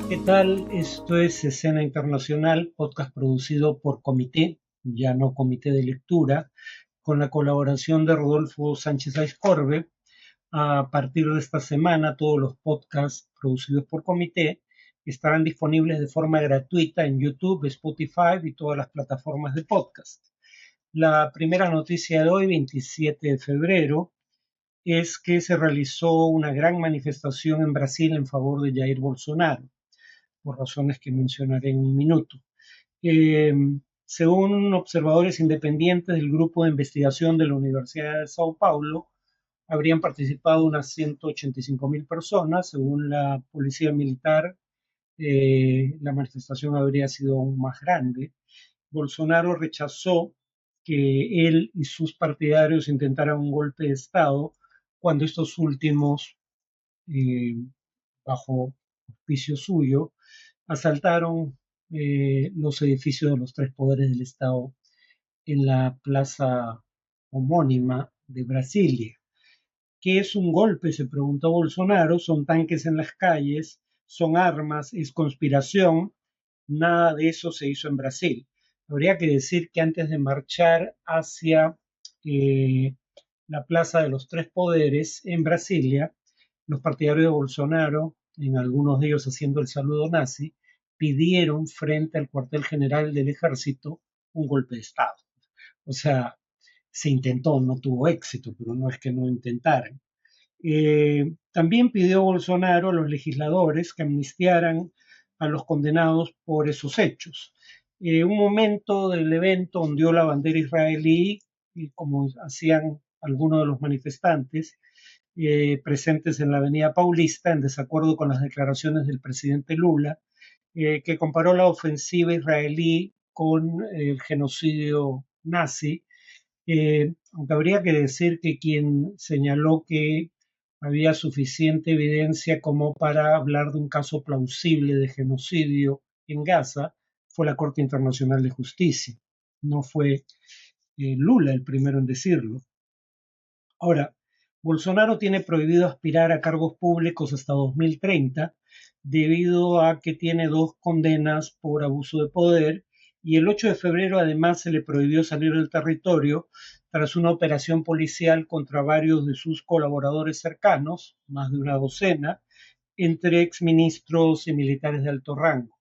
¿Qué tal? Esto es Escena Internacional, podcast producido por Comité, ya no Comité de Lectura, con la colaboración de Rodolfo Sánchez Aizcorbe. A partir de esta semana, todos los podcasts producidos por Comité estarán disponibles de forma gratuita en YouTube, Spotify y todas las plataformas de podcast. La primera noticia de hoy, 27 de febrero, es que se realizó una gran manifestación en Brasil en favor de Jair Bolsonaro, por razones que mencionaré en un minuto. Eh, Según observadores independientes del grupo de investigación de la Universidad de Sao Paulo, habrían participado unas 185.000 personas. Según la policía militar, la manifestación habría sido aún más grande. Bolsonaro rechazó que él y sus partidarios intentaran un golpe de Estado cuando estos últimos, eh, bajo auspicio suyo, asaltaron los edificios de los tres poderes del Estado en la plaza homónima de Brasilia. ¿Qué es un golpe?, se preguntó Bolsonaro. Son tanques en las calles, son armas, es conspiración. Nada de eso se hizo en Brasil. Habría que decir que antes de marchar hacia eh, la Plaza de los Tres Poderes en Brasilia, los partidarios de Bolsonaro, en algunos de ellos haciendo el saludo nazi, pidieron frente al cuartel general del ejército un golpe de Estado. O sea, se intentó, no tuvo éxito, pero no es que no intentaran. También pidió Bolsonaro a los legisladores que amnistiaran a los condenados por esos hechos. Un momento del evento ondeó la bandera israelí, y como hacían algunos de los manifestantes presentes en la Avenida Paulista, en desacuerdo con las declaraciones del presidente Lula, que comparó la ofensiva israelí con el genocidio nazi, aunque habría que decir que quien señaló que había suficiente evidencia como para hablar de un caso plausible de genocidio en Gaza fue la Corte Internacional de Justicia. No fue Lula el primero en decirlo. Ahora, Bolsonaro tiene prohibido aspirar a cargos públicos hasta 2030 debido a que tiene dos condenas por abuso de poder, y el 8 de febrero además se le prohibió salir del territorio tras una operación policial contra varios de sus colaboradores cercanos, más de una docena, entre exministros y militares de alto rango.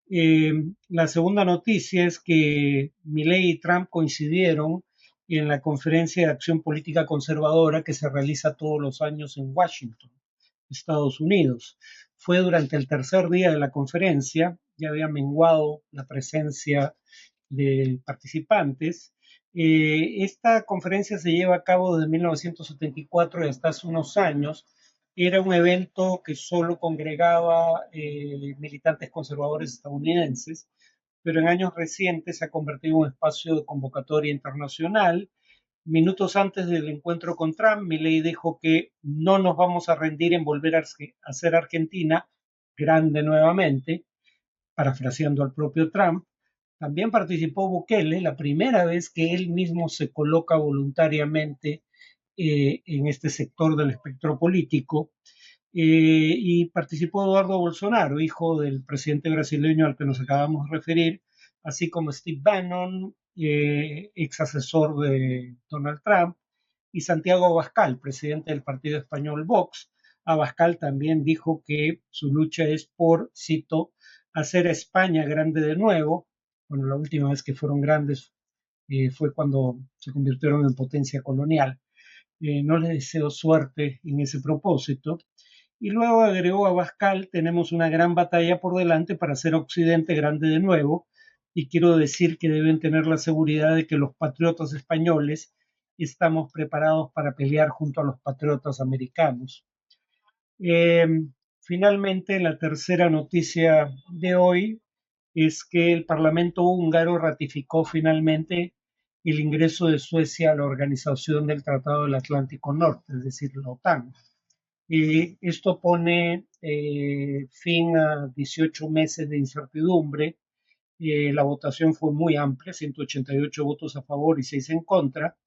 Eh, la segunda noticia es que Milei y Trump coincidieron en la Conferencia de Acción Política Conservadora que se realiza todos los años en Washington, Estados Unidos. Fue durante el tercer día de la conferencia, ya había menguado la presencia de participantes. Esta conferencia se lleva a cabo desde 1974 y hasta hace unos años. Era un evento que solo congregaba militantes conservadores estadounidenses, pero en años recientes se ha convertido en un espacio de convocatoria internacional. Minutos antes del encuentro con Trump, Milei dijo que no nos vamos a rendir en volver a hacer Argentina grande nuevamente, parafraseando al propio Trump. También participó Bukele, la primera vez que él mismo se coloca voluntariamente en este sector del espectro político. Y participó Eduardo Bolsonaro, hijo del presidente brasileño al que nos acabamos de referir, así como Steve Bannon, ex asesor de Donald Trump, y Santiago Abascal, presidente del partido español Vox. Abascal también dijo que su lucha es por, cito, hacer a España grande de nuevo. Bueno, la última vez que fueron grandes fue cuando se convirtieron en potencia colonial. No les deseo suerte en ese propósito. Y luego agregó Abascal: tenemos una gran batalla por delante para hacer Occidente grande de nuevo, y quiero decir que deben tener la seguridad de que los patriotas españoles estamos preparados para pelear junto a los patriotas americanos. Eh, Finalmente, la tercera noticia de hoy es que el Parlamento húngaro ratificó finalmente el ingreso de Suecia a la Organización del Tratado del Atlántico Norte, es decir, la OTAN. Esto pone fin a 18 meses de incertidumbre. La votación fue muy amplia, 188 votos a favor y 6 en contra.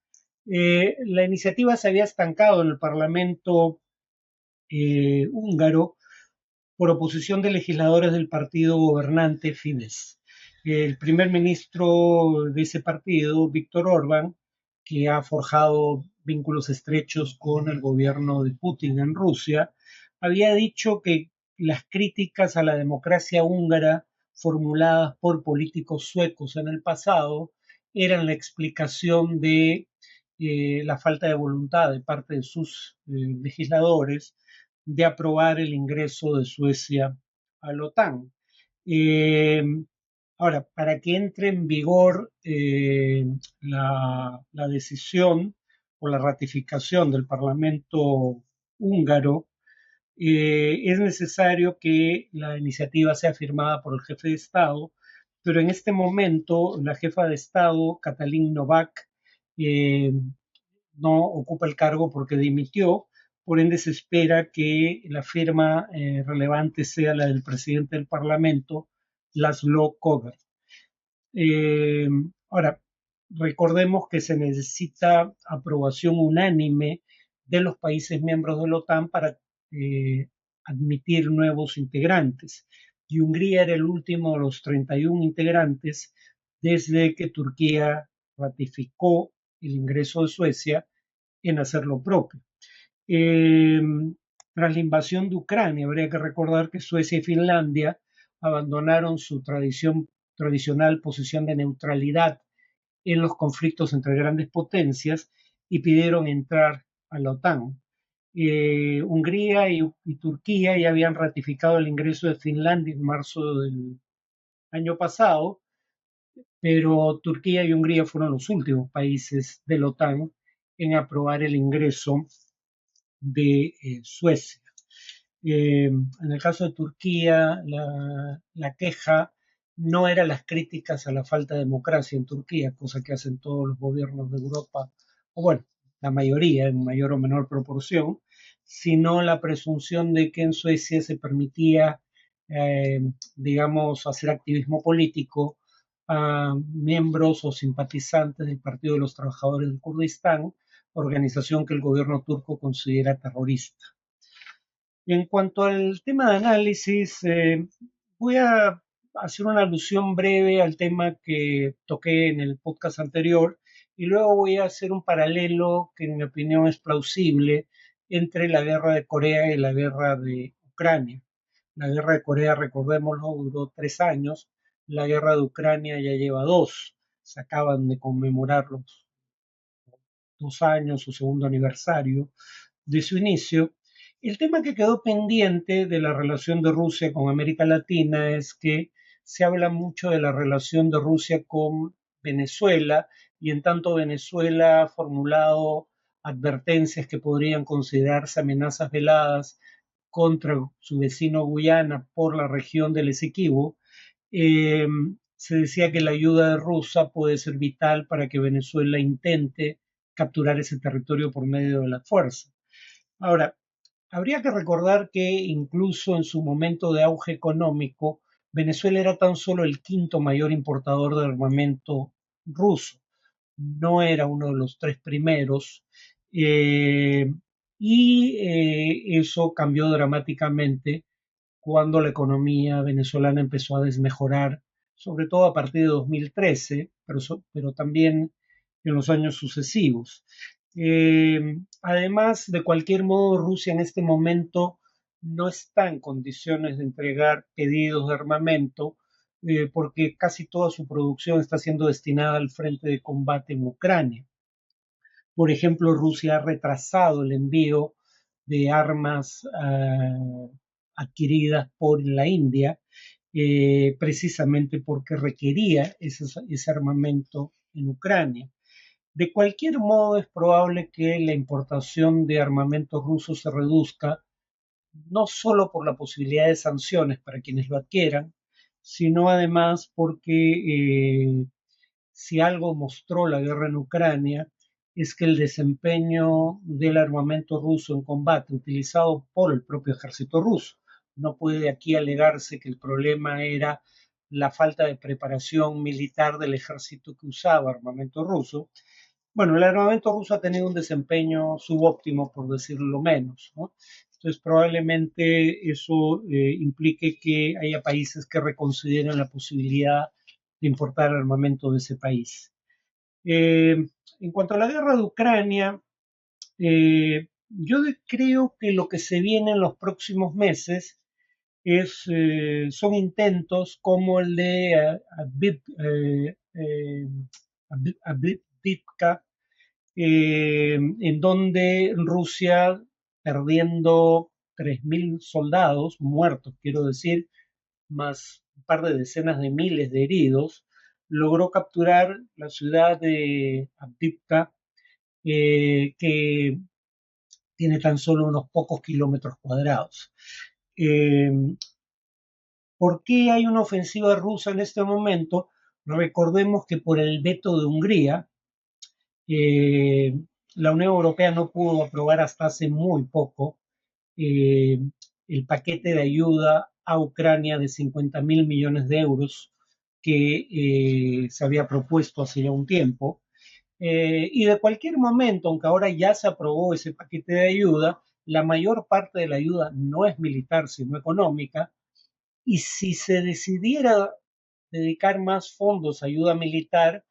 La iniciativa se había estancado en el Parlamento húngaro por oposición de legisladores del partido gobernante Fidesz. El primer ministro de ese partido, Víctor Orbán, que ha forjado vínculos estrechos con el gobierno de Putin en Rusia, había dicho que las críticas a la democracia húngara formuladas por políticos suecos en el pasado eran la explicación de la falta de voluntad de parte de sus legisladores de aprobar el ingreso de Suecia a la OTAN. Eh, Ahora, para que entre en vigor la decisión o la ratificación del Parlamento húngaro, es necesario que la iniciativa sea firmada por el jefe de Estado, pero en este momento la jefa de Estado, Katalin Novak, eh, no ocupa el cargo porque dimitió, por ende se espera que la firma relevante sea la del presidente del Parlamento, Laszlo Kövér. Eh, Ahora, recordemos que se necesita aprobación unánime de los países miembros de la OTAN para admitir nuevos integrantes. Y Hungría era el último de los 31 integrantes desde que Turquía ratificó el ingreso de Suecia en hacer lo propio. Eh, Tras la invasión de Ucrania, habría que recordar que Suecia y Finlandia abandonaron su tradicional posición de neutralidad en los conflictos entre grandes potencias y pidieron entrar a la OTAN. Hungría y Turquía ya habían ratificado el ingreso de Finlandia en marzo del año pasado, pero Turquía y Hungría fueron los últimos países de la OTAN en aprobar el ingreso de Suecia. En el caso de Turquía, la queja no era las críticas a la falta de democracia en Turquía, cosa que hacen todos los gobiernos de Europa, o bueno, la mayoría en mayor o menor proporción, sino la presunción de que en Suecia se permitía, eh, digamos, hacer activismo político a miembros o simpatizantes del Partido de los Trabajadores del Kurdistán, organización que el gobierno turco considera terrorista. En cuanto al tema de análisis, voy a hacer una alusión breve al tema que toqué en el podcast anterior y luego voy a hacer un paralelo que en mi opinión es plausible entre la guerra de Corea y la guerra de Ucrania. La guerra de Corea, recordémoslo, duró 3 años, la guerra de Ucrania ya lleva 2, se acaban de conmemorar los 2 años, su segundo aniversario de su inicio. El tema que quedó pendiente de la relación de Rusia con América Latina es que se habla mucho de la relación de Rusia con Venezuela y en tanto Venezuela ha formulado advertencias que podrían considerarse amenazas veladas contra su vecino Guyana por la región del Esequibo, eh, se decía que la ayuda rusa puede ser vital para que Venezuela intente capturar ese territorio por medio de la fuerza. Ahora, habría que recordar que incluso en su momento de auge económico, Venezuela era tan solo el quinto mayor importador de armamento ruso, no era uno de los tres primeros, eh, y eso cambió dramáticamente cuando la economía venezolana empezó a desmejorar, sobre todo a partir de 2013, pero también en los años sucesivos. Además, de cualquier modo, Rusia en este momento no está en condiciones de entregar pedidos de armamento porque casi toda su producción está siendo destinada al frente de combate en Ucrania. Por ejemplo, Rusia ha retrasado el envío de armas adquiridas por la India, precisamente porque requería ese armamento en Ucrania. De cualquier modo, es probable que la importación de armamento ruso se reduzca, no solo por la posibilidad de sanciones para quienes lo adquieran, sino además porque si algo mostró la guerra en Ucrania es que el desempeño del armamento ruso en combate utilizado por el propio ejército ruso. No puede aquí alegarse que el problema era la falta de preparación militar del ejército que usaba armamento ruso, Bueno, el armamento ruso ha tenido un desempeño subóptimo, por decirlo menos, ¿no? Entonces, probablemente eso implique que haya países que reconsideren la posibilidad de importar armamento de ese país. En cuanto a la guerra de Ucrania, yo creo que lo que se viene en los próximos meses son intentos como el de Avdiivka, en donde Rusia, perdiendo 3.000 soldados muertos, quiero decir, más un par de decenas de miles de heridos, logró capturar la ciudad de Avdiivka, que tiene tan solo unos pocos kilómetros cuadrados. Eh, ¿Por qué hay una ofensiva rusa en este momento? Recordemos que por el veto de Hungría, eh, la Unión Europea no pudo aprobar hasta hace muy poco eh, el paquete de ayuda a Ucrania de 50.000 millones de euros que se había propuesto hace ya un tiempo. Y de cualquier momento, aunque ahora ya se aprobó ese paquete de ayuda, la mayor parte de la ayuda no es militar, sino económica, y si se decidiera dedicar más fondos a ayuda militar,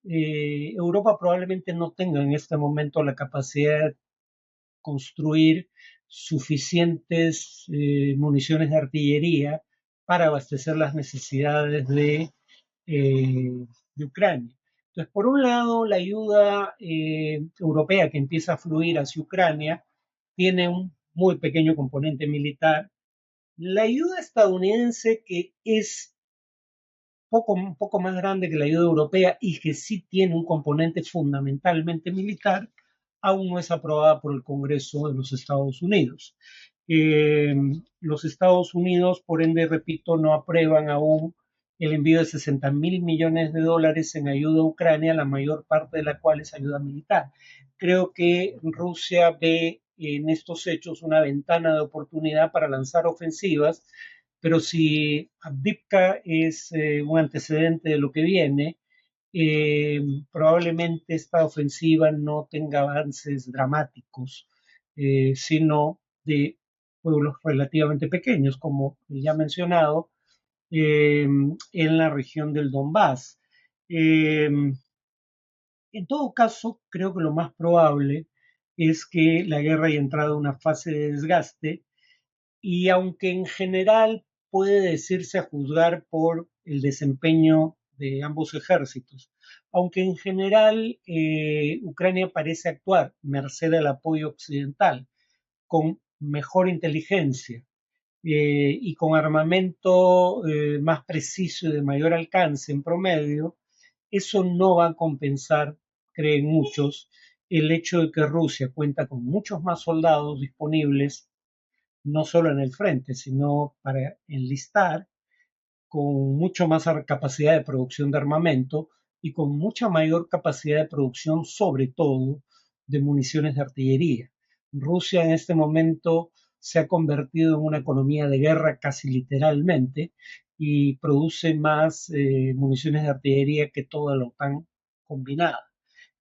Europa probablemente no tenga en este momento la capacidad de construir suficientes municiones de artillería para abastecer las necesidades de Ucrania. Entonces, por un lado, la ayuda europea que empieza a fluir hacia Ucrania tiene un muy pequeño componente militar. La ayuda estadounidense, que es un poco más grande que la ayuda europea y que sí tiene un componente fundamentalmente militar, aún no es aprobada por el Congreso de los Estados Unidos. Eh, los Estados Unidos, por ende, repito, no aprueban aún el envío de 60.000 millones de dólares en ayuda a Ucrania, la mayor parte de la cual es ayuda militar. Creo que Rusia ve en estos hechos una ventana de oportunidad para lanzar ofensivas, pero si Avdiivka es un antecedente de lo que viene, eh, probablemente esta ofensiva no tenga avances dramáticos, sino de pueblos relativamente pequeños, como ya mencionado, en la región del Donbass. Eh, en todo caso, creo que lo más probable es que la guerra haya entrado en una fase de desgaste y aunque en general puede decirse a juzgar por el desempeño de ambos ejércitos, aunque en general Ucrania parece actuar merced al apoyo occidental, con mejor inteligencia y con armamento más preciso y de mayor alcance en promedio, eso no va a compensar, creen muchos, el hecho de que Rusia cuenta con muchos más soldados disponibles no solo en el frente, sino para enlistar, con mucho más capacidad de producción de armamento y con mucha mayor capacidad de producción, sobre todo, de municiones de artillería. Rusia en este momento se ha convertido en una economía de guerra casi literalmente y produce más municiones de artillería que toda la OTAN combinada.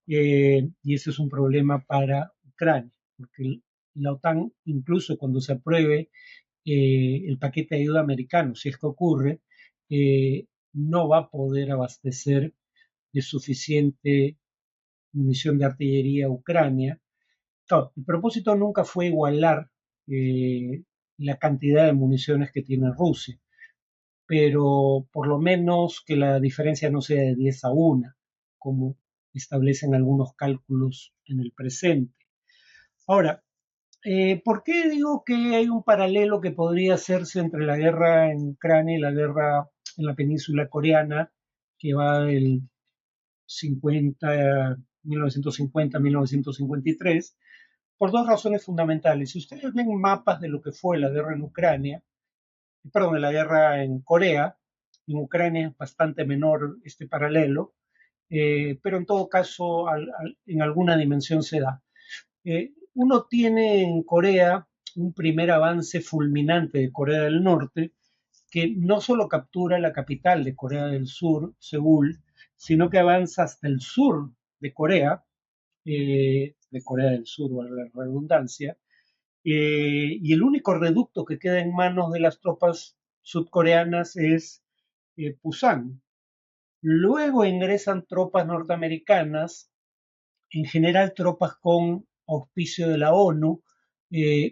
Y ese es un problema para Ucrania, porque la OTAN, incluso cuando se apruebe el paquete de ayuda americano, si es que ocurre, no va a poder abastecer de suficiente munición de artillería a Ucrania. Claro, el propósito nunca fue igualar la cantidad de municiones que tiene Rusia, pero por lo menos que la diferencia no sea de 10 a 1, como establecen algunos cálculos en el presente. Ahora, ¿por qué digo que hay un paralelo que podría hacerse entre la guerra en Ucrania y la guerra en la península coreana, que va del 50, 1950-1953? Por dos razones fundamentales. Si ustedes ven mapas de lo que fue la guerra en Ucrania, perdón, de la guerra en Corea, en Ucrania es bastante menor este paralelo, pero en todo caso en alguna dimensión se da. Uno tiene en Corea un primer avance fulminante de Corea del Norte, que no solo captura la capital de Corea del Sur, Seúl, sino que avanza hasta el sur de Corea de Corea del Sur, valga la redundancia, y el único reducto que queda en manos de las tropas sudcoreanas es Pusan. Luego ingresan tropas norteamericanas, en general tropas con auspicio de la ONU,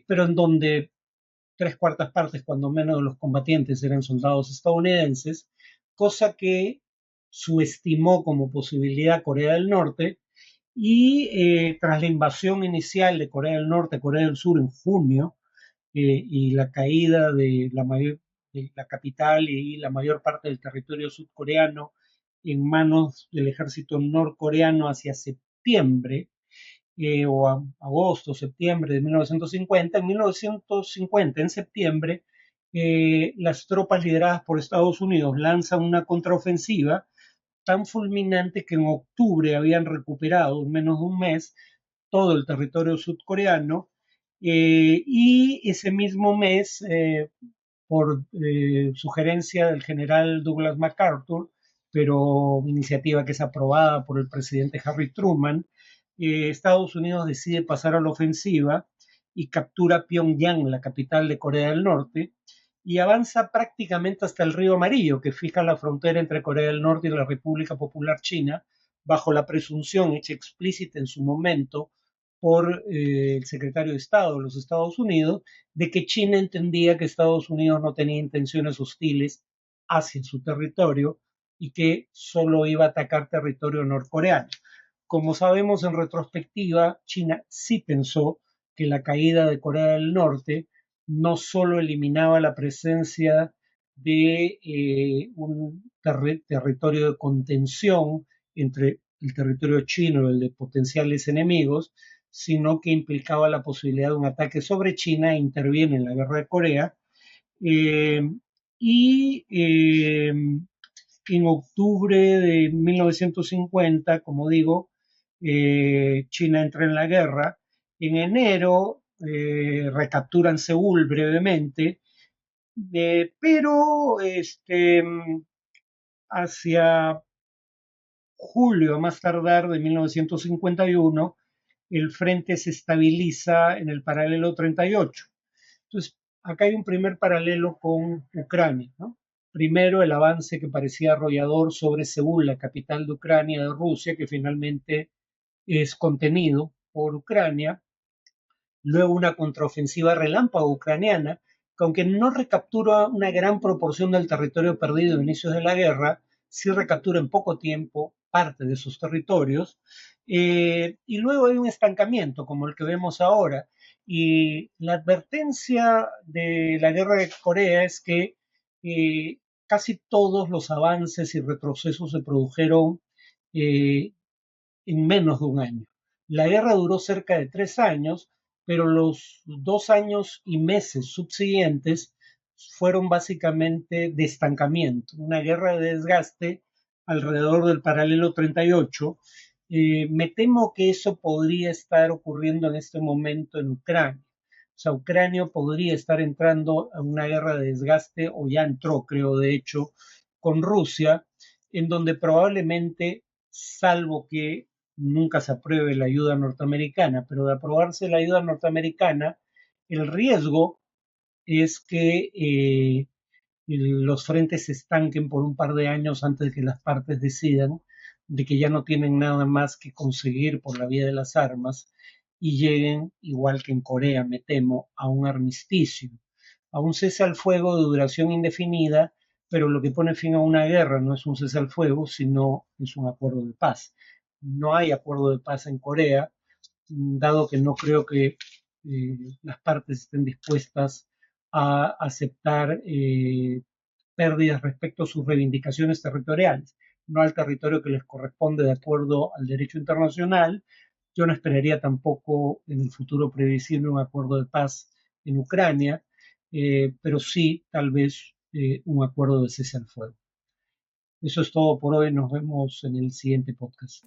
pero en donde tres cuartas partes, cuando menos, de los combatientes eran soldados estadounidenses, cosa que subestimó como posibilidad Corea del Norte, y tras la invasión inicial de Corea del Norte a Corea del Sur en junio, y la caída de la capital y la mayor parte del territorio sudcoreano en manos del ejército norcoreano hacia septiembre, agosto, septiembre de 1950. En 1950, en septiembre, las tropas lideradas por Estados Unidos lanzan una contraofensiva tan fulminante que en octubre habían recuperado en menos de un mes todo el territorio sudcoreano, y ese mismo mes, por sugerencia del general Douglas MacArthur, pero iniciativa que es aprobada por el presidente Harry Truman, Estados Unidos decide pasar a la ofensiva y captura Pyongyang, la capital de Corea del Norte, y avanza prácticamente hasta el río Amarillo, que fija la frontera entre Corea del Norte y la República Popular China, bajo la presunción hecha explícita en su momento por el secretario de Estado de los Estados Unidos, de que China entendía que Estados Unidos no tenía intenciones hostiles hacia su territorio y que solo iba a atacar territorio norcoreano. Como sabemos en retrospectiva, China sí pensó que la caída de Corea del Norte no solo eliminaba la presencia de un territorio de contención entre el territorio chino y el de potenciales enemigos, sino que implicaba la posibilidad de un ataque sobre China e interviene en la guerra de Corea. Eh, y en octubre de 1950, como digo, China entra en la guerra. En enero recapturan Seúl brevemente, pero hacia julio, a más tardar, de 1951, el frente se estabiliza en el paralelo 38. Entonces, acá hay un primer paralelo con Ucrania, ¿no? Primero, el avance que parecía arrollador sobre Seúl, la capital de Ucrania, de Rusia, que finalmente es contenido por Ucrania. Luego, una contraofensiva relámpago ucraniana, que aunque no recaptura una gran proporción del territorio perdido a inicios de la guerra, sí recaptura en poco tiempo parte de sus territorios. Y luego hay un estancamiento, como el que vemos ahora. Y la advertencia de la guerra de Corea es que casi todos los avances y retrocesos se produjeron eh, en menos de un año. La guerra duró cerca de 3 años, pero los 2 años y meses subsiguientes fueron básicamente de estancamiento, una guerra de desgaste alrededor del paralelo 38. Me temo que eso podría estar ocurriendo en este momento en Ucrania. O sea, Ucrania podría estar entrando a una guerra de desgaste, o ya entró, creo, de hecho, con Rusia, en donde probablemente, salvo que nunca se apruebe la ayuda norteamericana, pero de aprobarse la ayuda norteamericana, el riesgo es que los frentes se estanquen por un par de años antes de que las partes decidan de que ya no tienen nada más que conseguir por la vía de las armas y lleguen, igual que en Corea, me temo, a un armisticio, a un cese al fuego de duración indefinida, pero lo que pone fin a una guerra no es un cese al fuego, sino es un acuerdo de paz. No hay acuerdo de paz en Corea, dado que no creo que las partes estén dispuestas a aceptar pérdidas respecto a sus reivindicaciones territoriales, no al territorio que les corresponde de acuerdo al derecho internacional. Yo no esperaría tampoco en el futuro previsible un acuerdo de paz en Ucrania, pero sí tal vez un acuerdo de cese al fuego. Eso es todo por hoy. Nos vemos en el siguiente podcast.